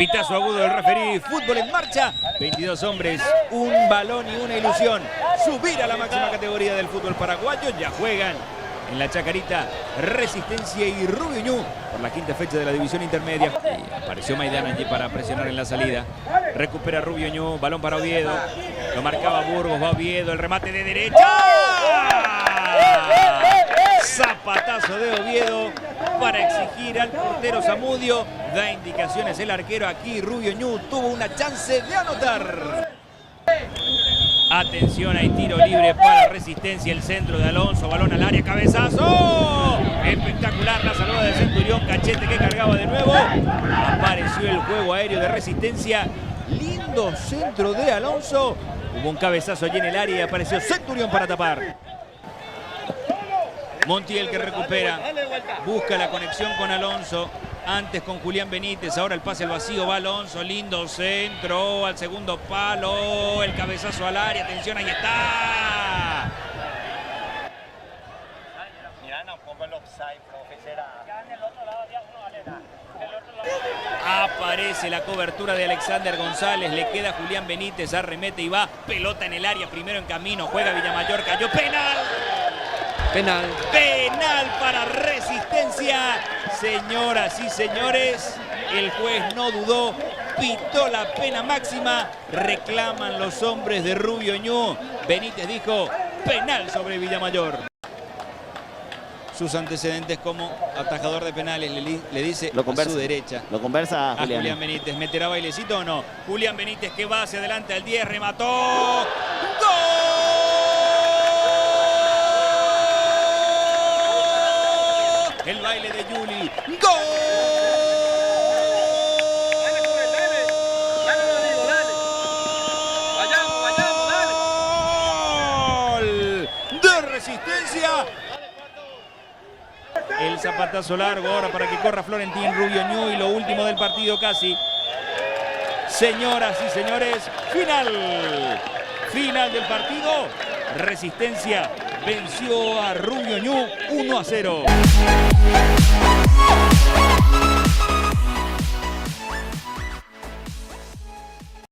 Pitazo agudo del referí, fútbol en marcha, 22 hombres, un balón y una ilusión. Subir a la máxima categoría del fútbol paraguayo, ya juegan en la Chacarita Resistencia y Rubio Ñu por la quinta fecha de la división intermedia. Y apareció Maidana allí para presionar en la salida. Recupera Rubio Ñu, balón para Oviedo, lo marcaba Burgos, va Oviedo, el remate de derecha. Zapatazo de Oviedo para exigir al portero Zamudio. Da indicaciones el arquero aquí. Rubio Ñu tuvo una chance de anotar. Atención, hay tiro libre para Resistencia. El centro de Alonso, balón al área, cabezazo. Espectacular la salvada de Centurión. Cachete que cargaba de nuevo. Apareció el juego aéreo de Resistencia. Lindo centro de Alonso. Hubo un cabezazo allí en el área y apareció Centurión para tapar. Montiel que recupera, busca la conexión con Alonso, antes con Julián Benítez, ahora el pase al vacío, va Alonso, lindo centro, al segundo palo, el cabezazo al área, atención, ahí está. Aparece la cobertura de Alexander González, le queda Julián Benítez, arremete y va, pelota en el área, primero en camino, juega Villamayor, cayó, penal. Penal. Penal para Resistencia. Señoras y señores, el juez no dudó, pitó la pena máxima. Reclaman los hombres de Rubio Ñu. Benítez dijo penal sobre Villamayor. Sus antecedentes como atajador de penales le dice a su derecha. Lo conversa a Julián Benítez. ¿Meterá bailecito o no? Julián Benítez que va hacia adelante al 10, remató. ¡Gol! El baile de Juli. ¡Gol! De Resistencia. El zapatazo largo ahora para que corra Florentín. Rubio Ñu y lo último del partido casi. Señoras y señores, final. Final del partido. Resistencia venció a Rubio Ñu 1-0.